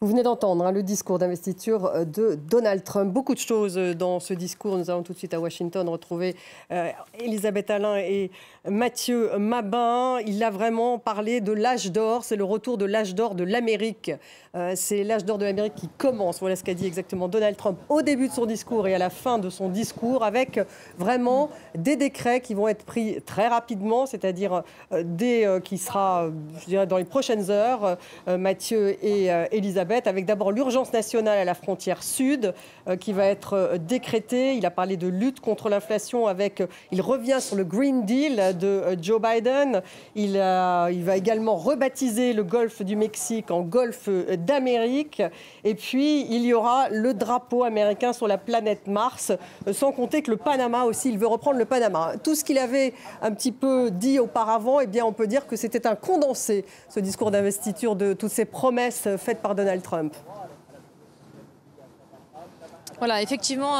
Vous venez d'entendre le discours d'investiture de Donald Trump. Beaucoup de choses dans ce discours. Nous allons tout de suite à Washington retrouver Elisabeth Alain et Mathieu Mabin. Il a vraiment parlé de l'âge d'or. C'est le retour de l'âge d'or de l'Amérique. C'est l'âge d'or de l'Amérique qui commence. Voilà ce qu'a dit exactement Donald Trump au début de son discours et à la fin de son discours, avec vraiment des décrets qui vont être pris très rapidement, c'est-à-dire qui sera, je dirais, dans les prochaines heures, Mathieu et Elisabeth, avec d'abord l'urgence nationale à la frontière sud qui va être décrétée. Il a parlé de lutte contre l'inflation il revient sur le Green Deal de Joe Biden. Il va également rebaptiser le golfe du Mexique en golfe d'Amérique. Et puis, il y aura le drapeau américain sur la planète Mars, sans compter que le Panama aussi, il veut reprendre le Panama. Tout ce qu'il avait un petit peu dit auparavant, eh bien, on peut dire que c'était un condensé, ce discours d'investiture de toutes ces promesses faites par Donald Trump. Voilà, effectivement,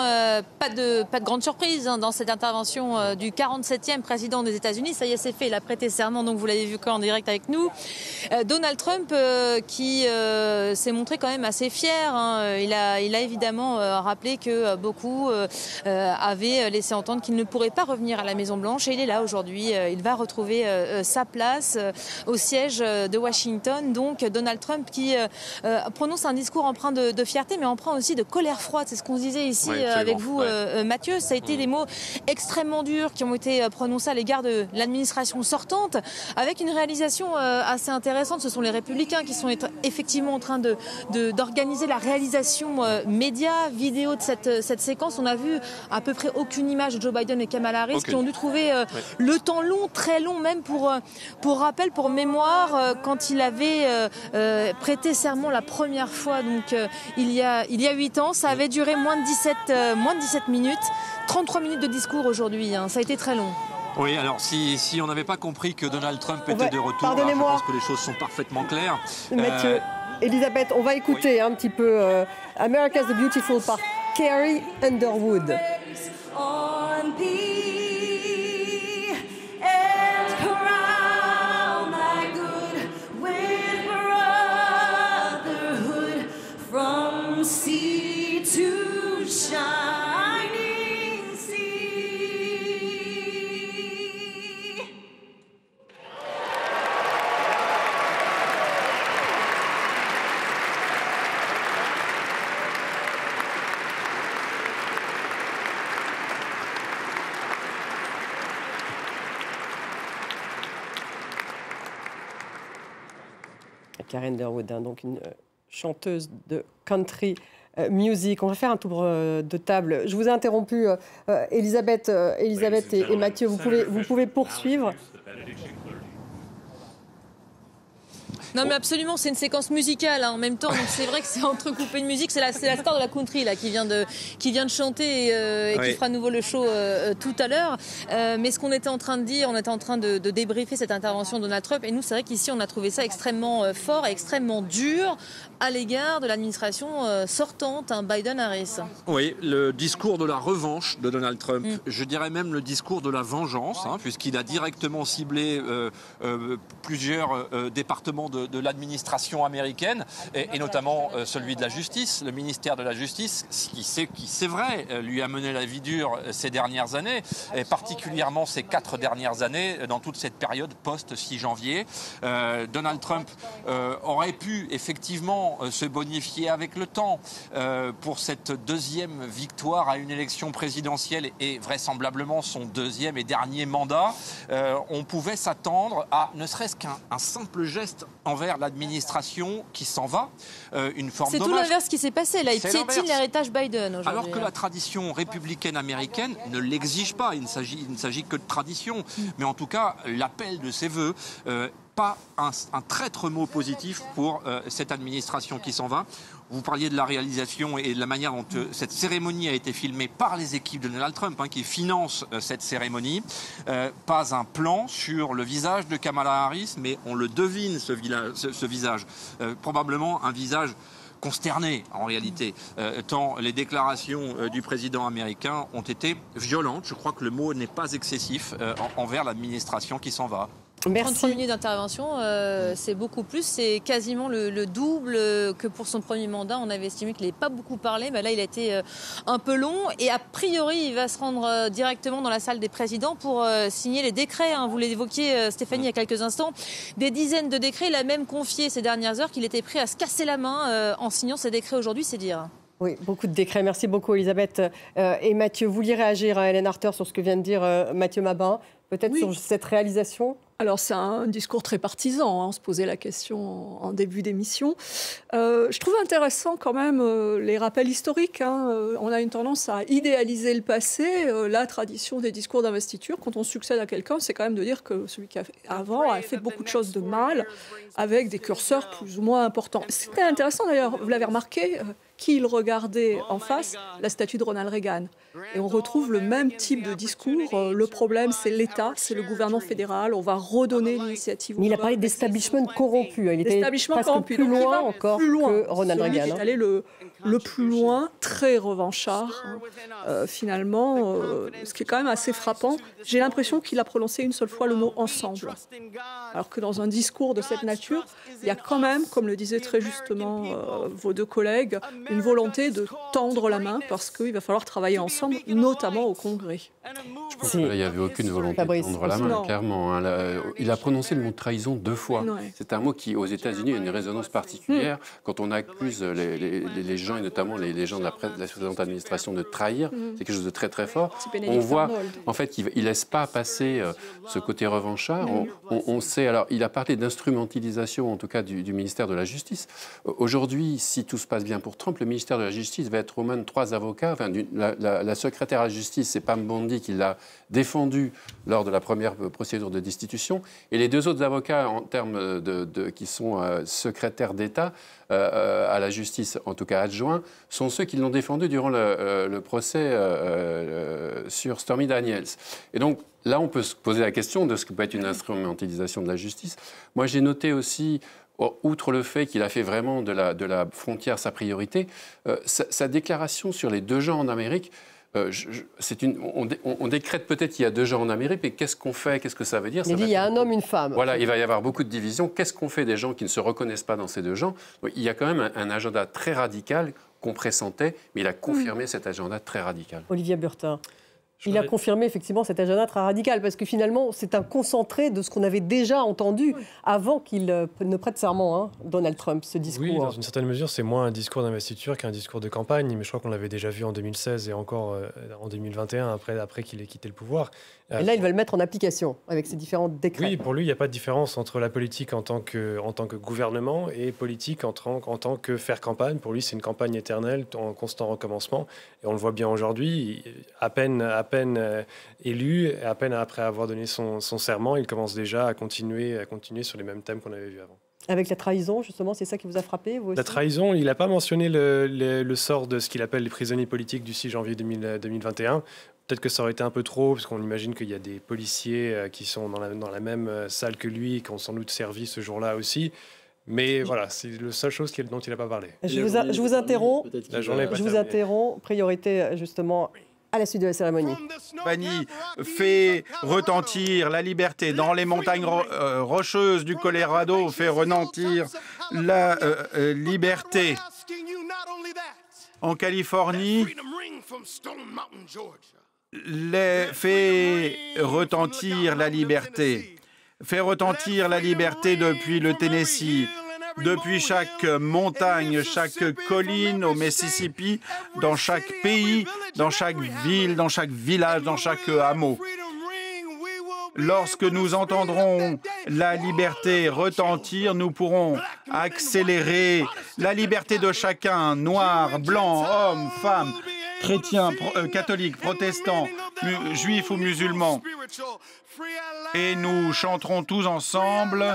pas de grande surprise dans cette intervention du 47e président des États-Unis. Ça y est, c'est fait, il a prêté serment, donc vous l'avez vu en direct avec nous. Donald Trump qui s'est montré quand même assez fier. Il a évidemment rappelé que beaucoup avaient laissé entendre qu'il ne pourrait pas revenir à la Maison-Blanche. Et il est là aujourd'hui. Il va retrouver sa place au siège de Washington. Donc Donald Trump qui prononce un discours empreint de fierté, mais empreint aussi de colère froide. C'est ce qu'on disait ici avec vous, Mathieu. Ça a été des mots extrêmement durs qui ont été prononcés à l'égard de l'administration sortante, avec une réalisation assez intéressante. Ce sont les Républicains qui sont effectivement en train d'organiser la réalisation média, vidéo de cette séquence. On a vu à peu près aucune image de Joe Biden et Kamala Harris qui ont dû trouver le temps long, très long même pour rappel, pour mémoire, quand il avait prêté serment la première fois, donc il y a 8 ans. Ça avait duré moins de 17 minutes, 33 minutes de discours aujourd'hui. Ça a été très long. Oui, alors si on n'avait pas compris que Donald Trump était de retour, alors je pense que les choses sont parfaitement claires. Mathieu, Elisabeth, on va écouter un petit peu America's the Beautiful par Carrie Underwood. Carrie Underwood, donc une chanteuse de country music. On va faire un tour de table. Je vous ai interrompu, Elisabeth et Mathieu. Vous pouvez poursuivre. Non mais absolument, c'est une séquence musicale en même temps, donc c'est vrai que c'est entrecoupé de musique. C'est la star de la country là qui vient de chanter et qui fera à nouveau le show tout à l'heure. Mais ce qu'on était en train de dire, on était en train de débriefer cette intervention de Donald Trump, et nous c'est vrai qu'ici on a trouvé ça extrêmement fort et extrêmement dur à l'égard de l'administration sortante, Biden-Harris. Oui, le discours de la revanche de Donald Trump, je dirais même le discours de la vengeance, puisqu'il a directement ciblé plusieurs départements de l'administration américaine, et notamment celui de la justice, le ministère de la justice, qui c'est vrai, lui a mené la vie dure ces dernières années, et particulièrement ces 4 dernières années, dans toute cette période post-6 janvier. Donald Trump aurait pu effectivement se bonifier avec le temps pour cette deuxième victoire à une élection présidentielle et vraisemblablement son deuxième et dernier mandat. On pouvait s'attendre à ne serait-ce qu'un simple geste envers l'administration qui s'en va, une forme d'hommage. C'est tout l'inverse qui s'est passé, là. Il piétine l'héritage Biden aujourd'hui. Alors que la tradition républicaine américaine ne l'exige pas, il ne s'agit que de tradition. Mais en tout cas, l'appel de ses voeux, pas un traître mot positif pour cette administration qui s'en va. Vous parliez de la réalisation et de la manière dont cette cérémonie a été filmée par les équipes de Donald Trump, qui financent cette cérémonie. Pas un plan sur le visage de Kamala Harris, mais on le devine, ce visage. Probablement un visage consterné, en réalité, tant les déclarations du président américain ont été violentes. Je crois que le mot n'est pas excessif envers l'administration qui s'en va. Merci. 33 minutes d'intervention, c'est beaucoup plus. C'est quasiment le double que pour son premier mandat. On avait estimé qu'il n'avait pas beaucoup parlé. Mais là, il a été un peu long. Et a priori, il va se rendre directement dans la salle des présidents pour signer les décrets. Vous l'évoquiez, Stéphanie, il y a quelques instants. Des dizaines de décrets. Il a même confié ces dernières heures qu'il était prêt à se casser la main en signant ces décrets aujourd'hui, c'est dire. Oui, beaucoup de décrets. Merci beaucoup, Elisabeth et Mathieu. Vous vouliez réagir, Hélène Arter, sur ce que vient de dire Mathieu Mabin, peut-être sur cette réalisation ? Alors, c'est un discours très partisan, on se posait la question en début d'émission. Je trouve intéressant quand même les rappels historiques. On a une tendance à idéaliser le passé. La tradition des discours d'investiture, quand on succède à quelqu'un, c'est quand même de dire que celui qui a fait avant a fait beaucoup de choses de mal, avec des curseurs plus ou moins importants. C'était intéressant d'ailleurs, vous l'avez remarqué, qui il regardait en face, la statue de Ronald Reagan. Et on retrouve le même type de discours. Le problème, c'est l'État, c'est le gouvernement fédéral. On va redonner l'initiative. Mais il a parlé d'establishment corrompu. Il était presque plus loin encore que Ronald Reagan. Il est allé le plus loin, très revanchard, finalement, ce qui est quand même assez frappant. J'ai l'impression qu'il a prononcé une seule fois le mot « ensemble ». Alors que dans un discours de cette nature, il y a quand même, comme le disaient très justement vos deux collègues, une volonté de tendre la main parce qu'il va falloir travailler ensemble, notamment au Congrès. Je pense qu'il n'y avait aucune volonté de tendre la main, clairement. Il a prononcé le mot trahison 2 fois. Ouais. C'est un mot qui, aux États-Unis, a une résonance particulière. Quand on accuse les gens, et notamment les gens de la précédente administration, de trahir, c'est quelque chose de très très fort. On voit en fait qu'il ne laisse pas passer ce côté revanchard. On sait, alors il a parlé d'instrumentalisation, en tout cas du ministère de la Justice. Aujourd'hui, si tout se passe bien pour Trump, le ministère de la Justice va être au moins de 3 avocats. Enfin, la secrétaire à la Justice, c'est Pam Bondi qui l'a défendu lors de la première procédure de destitution. Et les 2 autres avocats, en termes qui sont secrétaires d'État à la justice, en tout cas adjoints, sont ceux qui l'ont défendu durant le procès sur Stormy Daniels. Et donc, là, on peut se poser la question de ce que peut être une instrumentalisation de la justice. Moi, j'ai noté aussi, outre le fait qu'il a fait vraiment de la frontière sa priorité, sa déclaration sur les 2 genres en Amérique, on décrète peut-être qu'il y a 2 genres en Amérique, mais qu'est-ce qu'on fait? Qu'est-ce que ça veut dire? Il dit il y a un homme, une femme. Voilà, il va y avoir beaucoup de divisions. Qu'est-ce qu'on fait des gens qui ne se reconnaissent pas dans ces 2 genres? Il y a quand même un agenda très radical qu'on pressentait, mais il a confirmé cet agenda très radical. Olivier Burtin. Il a confirmé effectivement cet agenda très radical, parce que finalement, c'est un concentré de ce qu'on avait déjà entendu avant qu'il ne prête serment, Donald Trump, ce discours. Oui, dans une certaine mesure, c'est moins un discours d'investiture qu'un discours de campagne, mais je crois qu'on l'avait déjà vu en 2016 et encore en 2021, après qu'il ait quitté le pouvoir. Et là, il va le mettre en application avec ces différents décrets. Oui, pour lui, il n'y a pas de différence entre la politique en tant que gouvernement et politique en tant que faire campagne. Pour lui, c'est une campagne éternelle, en constant recommencement. Et on le voit bien aujourd'hui, à peine élu, à peine après avoir donné son serment, il commence déjà à continuer sur les mêmes thèmes qu'on avait vus avant. Avec la trahison, justement, c'est ça qui vous a frappé, vous aussi ? La trahison, il n'a pas mentionné le sort de ce qu'il appelle les prisonniers politiques du 6 janvier 2021. Peut-être que ça aurait été un peu trop, parce qu'on imagine qu'il y a des policiers qui sont dans la même salle que lui, et qui ont sans doute servi ce jour-là aussi. Mais voilà, c'est la seule chose dont il n'a pas parlé. Je vous interromps. Priorité justement à la suite de la cérémonie. Compagnie fait retentir la liberté dans les montagnes rocheuses du Colorado, fait retentir la liberté en Californie, fait retentir la liberté. Fait retentir la liberté depuis le Tennessee, depuis chaque montagne, chaque colline au Mississippi, dans chaque pays, dans chaque ville, dans chaque village, dans chaque hameau. Lorsque nous entendrons la liberté retentir, nous pourrons accélérer la liberté de chacun, noir, blanc, homme, femme, chrétien, catholique, protestant, juif ou musulman. Et nous chanterons tous ensemble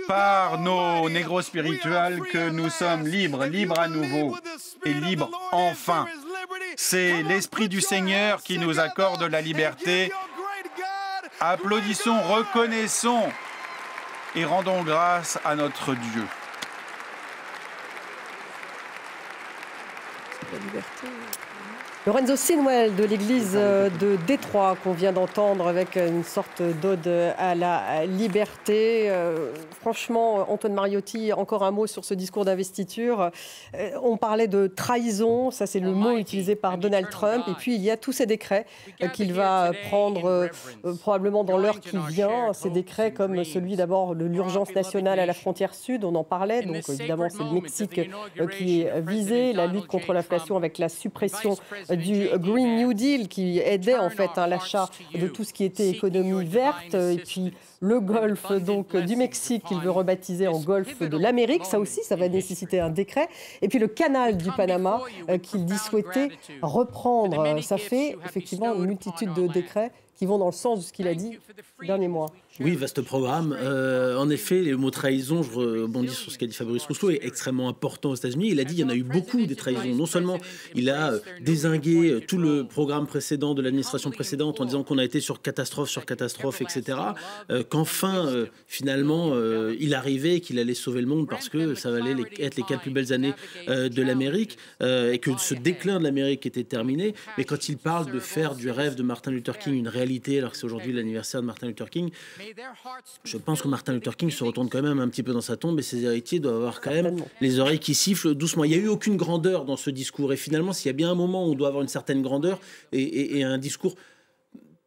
par nos négros spirituels que nous sommes libres, libres à nouveau et libres enfin. C'est l'Esprit du Seigneur qui nous accorde la liberté. Applaudissons, reconnaissons et rendons grâce à notre Dieu. la liberté. Lorenzo Sinwell de l'église de Détroit qu'on vient d'entendre avec une sorte d'ode à la liberté. Franchement, Antoine Mariotti, encore un mot sur ce discours d'investiture. On parlait de trahison, ça c'est le mot utilisé par Donald Trump. Et puis il y a tous ces décrets qu'il va prendre probablement dans l'heure qui vient. Ces décrets comme celui d'abord de l'urgence nationale à la frontière sud, on en parlait. Donc évidemment c'est le Mexique qui est visé, la lutte contre l'inflation avec la suppression du Green New Deal qui aidait en fait l'achat de tout ce qui était économie verte, et puis le golfe donc du Mexique qu'il veut rebaptiser en golfe de l'Amérique, ça aussi ça va nécessiter un décret, et puis le canal du Panama qu'il dit souhaiter reprendre. Ça fait effectivement une multitude de décrets qui vont dans le sens de ce qu'il a dit ces derniers mois. Oui, vaste programme. En effet, le mot trahison, je rebondis sur ce qu'a dit Fabrice Rousseau, est extrêmement important aux États-Unis. Il a dit qu'il y en a eu beaucoup des trahisons. Non seulement il a dézingué tout le programme précédent de l'administration précédente en disant qu'on a été sur catastrophe, etc. Qu'enfin, finalement, il arrivait et qu'il allait sauver le monde parce que ça allait être les 4 plus belles années de l'Amérique et que ce déclin de l'Amérique était terminé. Mais quand il parle de faire du rêve de Martin Luther King une réalité, alors que c'est aujourd'hui l'anniversaire de Martin Luther King, je pense que Martin Luther King se retourne quand même un petit peu dans sa tombe et ses héritiers doivent avoir quand même les oreilles qui sifflent doucement. Il n'y a eu aucune grandeur dans ce discours et finalement s'il y a bien un moment où on doit avoir une certaine grandeur et un discours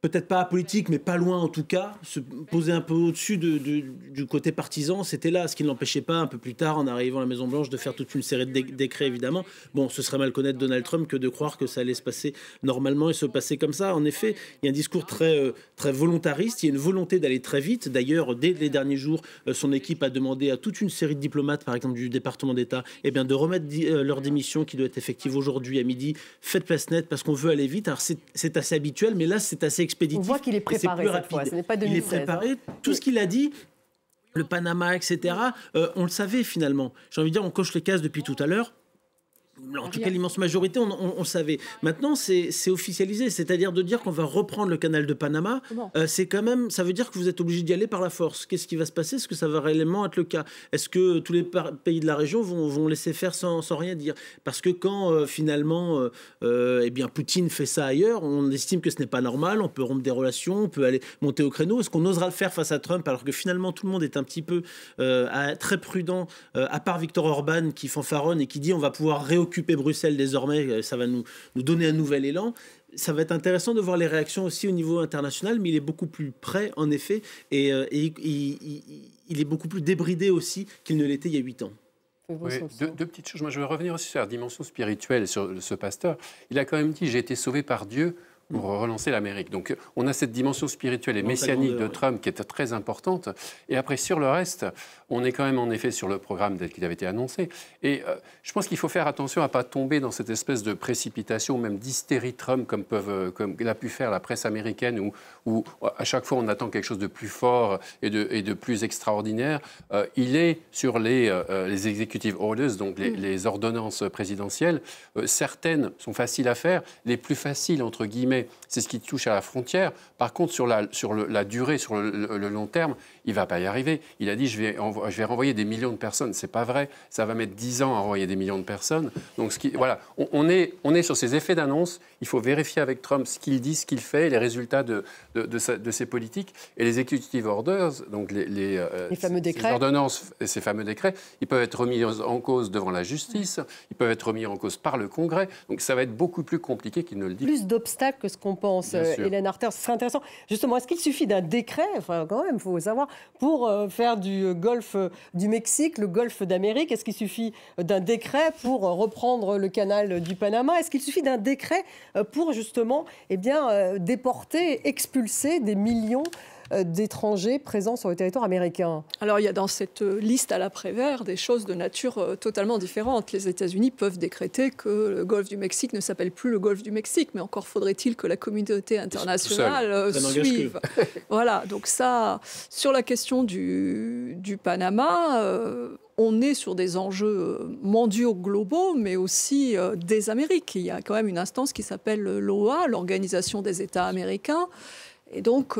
peut-être pas apolitique, mais pas loin en tout cas, se poser un peu au-dessus du côté partisan, c'était là, ce qui ne l'empêchait pas, un peu plus tard, en arrivant à la Maison-Blanche, de faire toute une série de décrets, évidemment. Bon, ce serait mal connaître Donald Trump que de croire que ça allait se passer normalement et se passer comme ça. En effet, il y a un discours très volontariste, il y a une volonté d'aller très vite. D'ailleurs, dès les derniers jours, son équipe a demandé à toute une série de diplomates, par exemple du département d'État, de remettre leur démission qui doit être effective aujourd'hui à midi. Faites place nette parce qu'on veut aller vite. Alors c'est assez habituel, mais là c'est assez expéditif. On voit qu'il est préparé cette fois, ce n'est pas 2016. Il est préparé, tout ce qu'il a dit, le Panama, etc., on le savait finalement. J'ai envie de dire, on coche les cases depuis tout à l'heure. En tout cas, l'immense majorité, on savait. Maintenant, c'est officialisé, c'est-à-dire de dire qu'on va reprendre le canal de Panama. C'est quand même, ça veut dire que vous êtes obligé d'y aller par la force. Qu'est-ce qui va se passer? Est-ce que ça va réellement être le cas? Est-ce que tous les pays de la région vont laisser faire sans rien dire? Parce que quand finalement, Poutine fait ça ailleurs, on estime que ce n'est pas normal. On peut rompre des relations, on peut aller monter au créneau. Est-ce qu'on osera le faire face à Trump alors que finalement tout le monde est un petit peu très prudent, à part Viktor Orban qui fanfaronne et qui dit on va pouvoir réoccuper Bruxelles désormais, ça va nous donner un nouvel élan. Ça va être intéressant de voir les réactions aussi au niveau international, mais il est beaucoup plus prêt en effet et il est beaucoup plus débridé aussi qu'il ne l'était il y a 8 ans. Oui, deux petites choses. Moi, je veux revenir aussi sur la dimension spirituelle, sur ce pasteur. Il a quand même dit « j'ai été sauvé par Dieu ». Pour relancer l'Amérique. Donc on a cette dimension spirituelle et messianique de Trump qui est très importante. Et après, sur le reste, on est quand même en effet sur le programme tel qu'il avait été annoncé. Et je pense qu'il faut faire attention à ne pas tomber dans cette espèce de précipitation, même d'hystérie Trump, comme l'a pu faire la presse américaine, où à chaque fois on attend quelque chose de plus fort et de plus extraordinaire. Il est sur les executive orders, donc les ordonnances présidentielles. Certaines sont faciles à faire. Les plus faciles, entre guillemets, c'est ce qui touche à la frontière. Par contre, sur la durée, sur le long terme, il ne va pas y arriver. Il a dit je vais renvoyer des millions de personnes. Ce n'est pas vrai. Ça va mettre 10 ans à renvoyer des millions de personnes. Donc, voilà, on est sur ces effets d'annonce. Il faut vérifier avec Trump ce qu'il dit, ce qu'il fait, les résultats de ses politiques. Et les executive orders, donc les fameux décrets, ces ordonnances, ces fameux décrets, ils peuvent être remis en cause devant la justice, ils peuvent être remis en cause par le Congrès. Donc ça va être beaucoup plus compliqué qu'il ne le dit. Plus d'obstacles que ce qu'on pense, Hélène Arther. Ce serait intéressant. Justement, est-ce qu'il suffit d'un décret, enfin quand même, il faut savoir, pour faire du golfe du Mexique, le golfe d'Amérique? Est-ce qu'il suffit d'un décret pour reprendre le canal du Panama? Est-ce qu'il suffit d'un décret pour justement déporter, expulser des millions d'étrangers présents sur le territoire américain? Alors, il y a dans cette liste à l'après-vert des choses de nature totalement différente. Les États-Unis peuvent décréter que le golfe du Mexique ne s'appelle plus le golfe du Mexique, mais encore faudrait-il que la communauté internationale suive. Voilà, donc ça, sur la question du Panama, on est sur des enjeux mondiaux globaux, mais aussi des Amériques. Il y a quand même une instance qui s'appelle l'OA, l'Organisation des États américains. Et donc,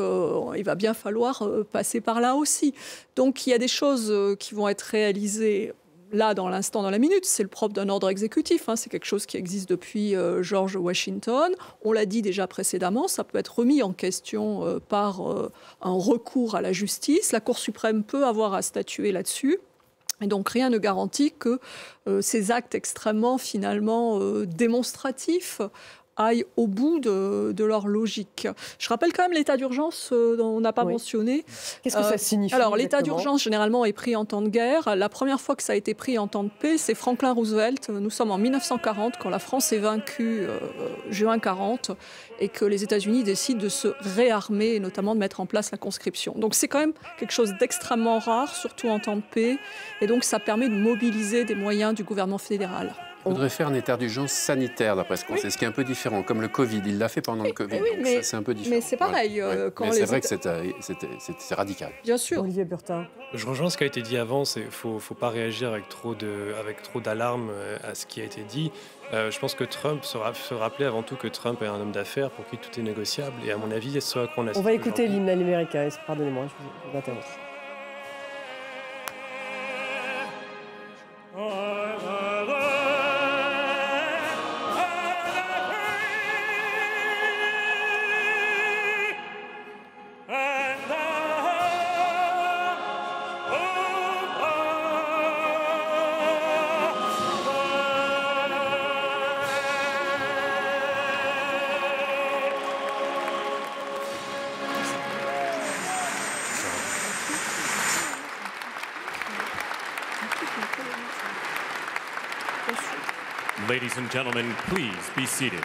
il va bien falloir passer par là aussi. Donc, il y a des choses qui vont être réalisées là, dans l'instant, dans la minute, c'est le propre d'un ordre exécutif. C'est quelque chose qui existe depuis George Washington. On l'a dit déjà précédemment, ça peut être remis en question par un recours à la justice. La Cour suprême peut avoir à statuer là-dessus. Et donc, rien ne garantit que ces actes extrêmement, finalement, démonstratifs aillent au bout de leur logique. Je rappelle quand même l'état d'urgence dont on n'a pas mentionné. Qu'est-ce que ça signifie? Alors, l'état d'urgence, généralement, est pris en temps de guerre. La première fois que ça a été pris en temps de paix, c'est Franklin Roosevelt. Nous sommes en 1940, quand la France est vaincue, juin 40, et que les États-Unis décident de se réarmer, et notamment de mettre en place la conscription. Donc, c'est quand même quelque chose d'extrêmement rare, surtout en temps de paix. Et donc, ça permet de mobiliser des moyens du gouvernement fédéral. On voudrait faire un état d'urgence sanitaire, d'après ce qu'on sait, ce qui est un peu différent, comme le Covid. Il l'a fait pendant le Covid, donc ça, c'est un peu différent. Mais c'est pareil. Ouais. C'est vrai que c'est radical. Bien sûr. Olivier Burtin. Je rejoins ce qui a été dit avant, il ne faut pas réagir avec trop d'alarme à ce qui a été dit. Je pense que Trump se rappelait avant tout que Trump est un homme d'affaires pour qui tout est négociable. Et à mon avis, c'est ce qu'on a. On va écouter l'hymne américain. Pardonnez-moi, je vous interromps. Ladies and gentlemen, please be seated.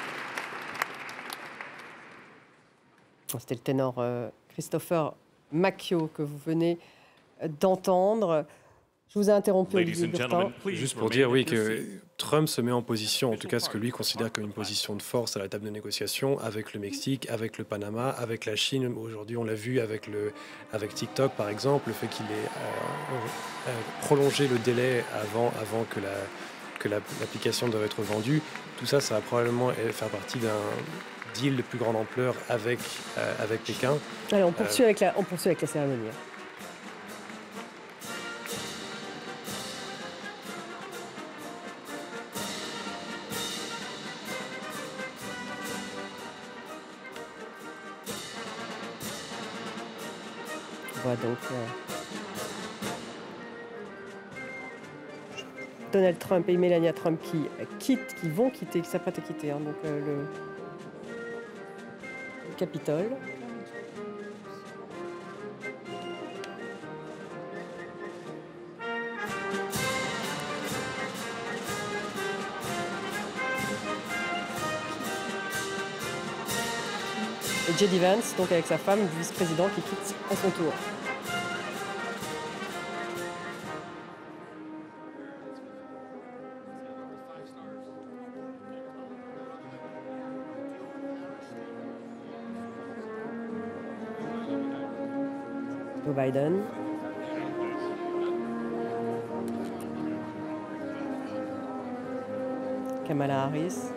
C'était le ténor Christopher Macchio que vous venez d'entendre. Je vous ai interrompu, Olivier Burtin. Juste pour dire, oui, que Trump se met en position, en tout cas ce que lui considère comme une position de force à la table de négociation avec le Mexique, avec le Panama, avec la Chine. Aujourd'hui, on l'a vu avec TikTok, par exemple, le fait qu'il ait prolongé le délai avant que l'application doit être vendue. Tout ça, ça va probablement faire partie d'un deal de plus grande ampleur avec Pékin. Allez, on poursuit avec la cérémonie. On voit donc Donald Trump et Melania Trump qui s'apprêtent à quitter donc, le Capitole. Et J.D. Vance, donc avec sa femme, vice-président, qui quitte à son tour. Joe Biden. Kamala Harris.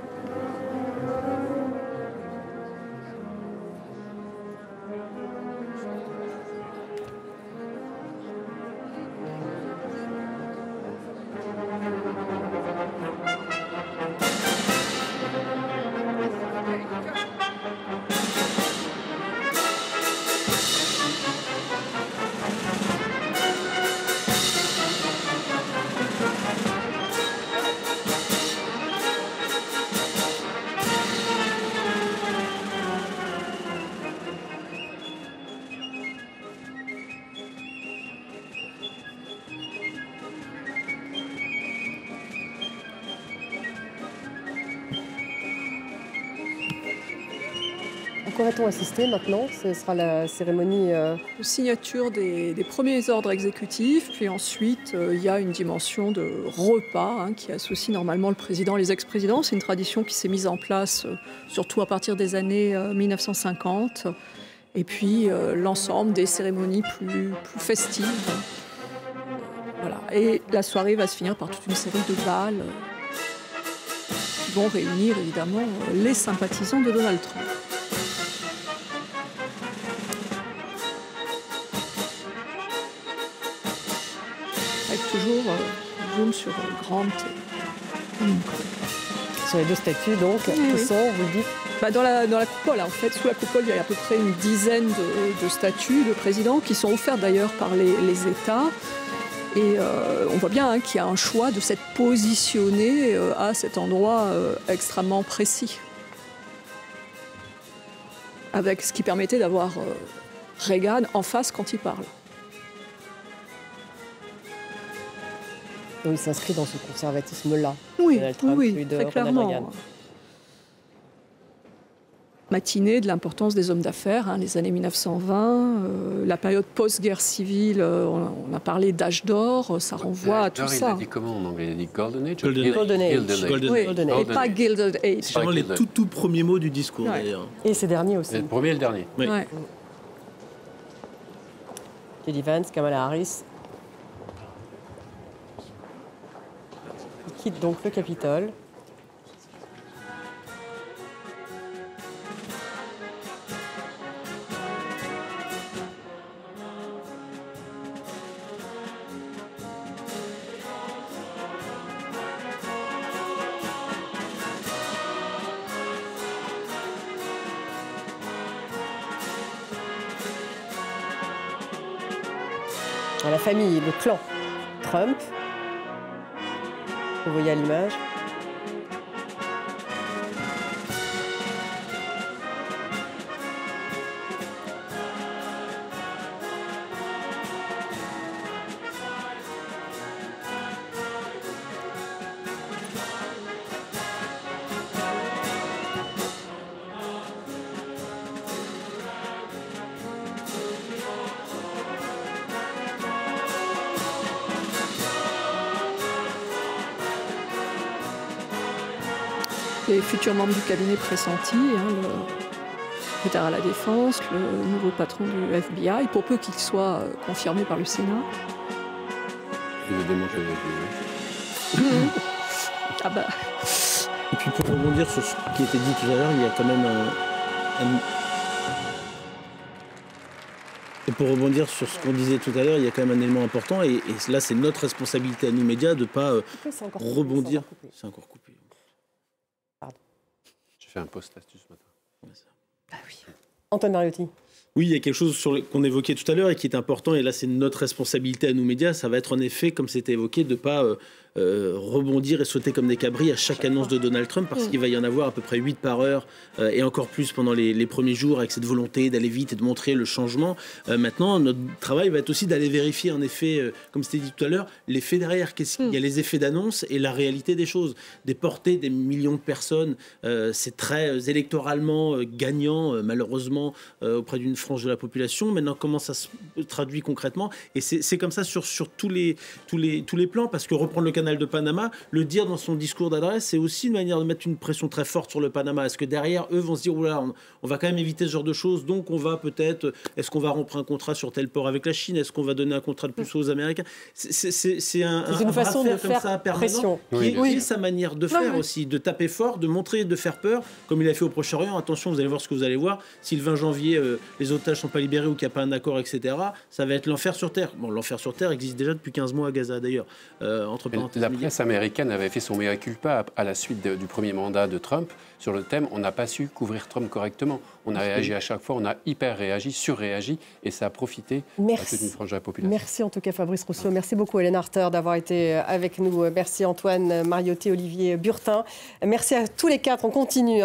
quoi va-t-on assister maintenant? Ce sera la cérémonie... Signature des premiers ordres exécutifs, puis ensuite il y a une dimension de repas qui associe normalement le président et les ex-présidents. C'est une tradition qui s'est mise en place surtout à partir des années 1950. Et puis l'ensemble des cérémonies plus festives. Voilà. Et la soirée va se finir par toute une série de bals qui vont réunir évidemment les sympathisants de Donald Trump. Avec toujours zoom sur Grant. Sur les deux statues, donc, qui sont, vous le dites dans la coupole, en fait, sous la coupole, il y a à peu près une dizaine de statues de présidents qui sont offertes d'ailleurs par les États. Et on voit bien qu'il y a un choix de s'être positionné à cet endroit extrêmement précis. Avec ce qui permettait d'avoir Reagan en face quand il parle. Donc il s'inscrit dans ce conservatisme-là. Oui, Donald Trump, oui, très clairement. Matinée de l'importance des hommes d'affaires, les années 1920, la période post-guerre civile, on a parlé d'âge d'or, ça renvoie à tout ça. Il a dit comment en anglais? Il a dit Golden Age? Golden Age. Golden Age. Et pas Gilded Age. C'est vraiment les tout premiers mots du discours, d'ailleurs. Et ces derniers aussi. Le premier et le dernier. Oui. Ouais. J.D. Vance, Kamala Harris. Il quitte donc le Capitole. La famille, le clan Trump, vous voyez à l'image. Les futurs membres du cabinet pressentis, le secrétaire à la Défense, le nouveau patron du FBI, pour peu qu'il soit confirmé par le Sénat. Il veut démontrer le Ah bah. Et puis pour rebondir sur ce qui était dit tout à l'heure, il y a quand même Et pour rebondir sur ce qu'on disait tout à l'heure, il y a quand même un élément important, et là c'est notre responsabilité à nous médias de ne pas rebondir. C'est encore coupé. J'ai fait un post là-dessus ce matin. Ah oui. Antoine Mariotti. Oui, il y a quelque chose qu'on évoquait tout à l'heure et qui est important, et là c'est notre responsabilité à nous médias, ça va être en effet, comme c'était évoqué, de ne pas rebondir et sauter comme des cabris à chaque annonce de Donald Trump, parce qu'il va y en avoir à peu près 8 par heure, et encore plus pendant les premiers jours, avec cette volonté d'aller vite et de montrer le changement. Maintenant, notre travail va être aussi d'aller vérifier, en effet, comme c'était dit tout à l'heure, l'effet derrière. Il y a les effets d'annonce et la réalité des choses. Déporter des millions de personnes, c'est très électoralement gagnant, malheureusement, auprès d'une frange de la population. Maintenant, comment ça se traduit concrètement? Et c'est comme ça sur tous les plans, parce que reprendre le canal de Panama, le dire dans son discours d'adresse, c'est aussi une manière de mettre une pression très forte sur le Panama. Est-ce que derrière, eux vont se dire, oula, on va quand même éviter ce genre de choses, donc on va peut-être, est-ce qu'on va rompre un contrat sur tel port avec la Chine? Est-ce qu'on va donner un contrat de plus aux Américains? C'est une façon de faire pression. Qui est sa manière de faire aussi, de taper fort, de montrer, de faire peur, comme il a fait au Proche-Orient. Attention, vous allez voir ce que vous allez voir. Si le 20 janvier, les otages ne sont pas libérés ou qu'il n'y a pas un accord, etc., ça va être l'enfer sur Terre. Bon, l'enfer sur Terre existe déjà depuis 15 mois à Gaza, d'ailleurs. Entre parenthèses. La presse américaine avait fait son mea culpa à la suite du premier mandat de Trump sur le thème « On n'a pas su couvrir Trump correctement ». On a réagi à chaque fois, on a hyper réagi, surréagi, et ça a profité à toute une frange de la population. Merci en tout cas Fabrice Rousseau. Merci beaucoup Hélène Arter d'avoir été avec nous. Merci Antoine Mariotti, Olivier Burtin. Merci à tous les quatre. On continue.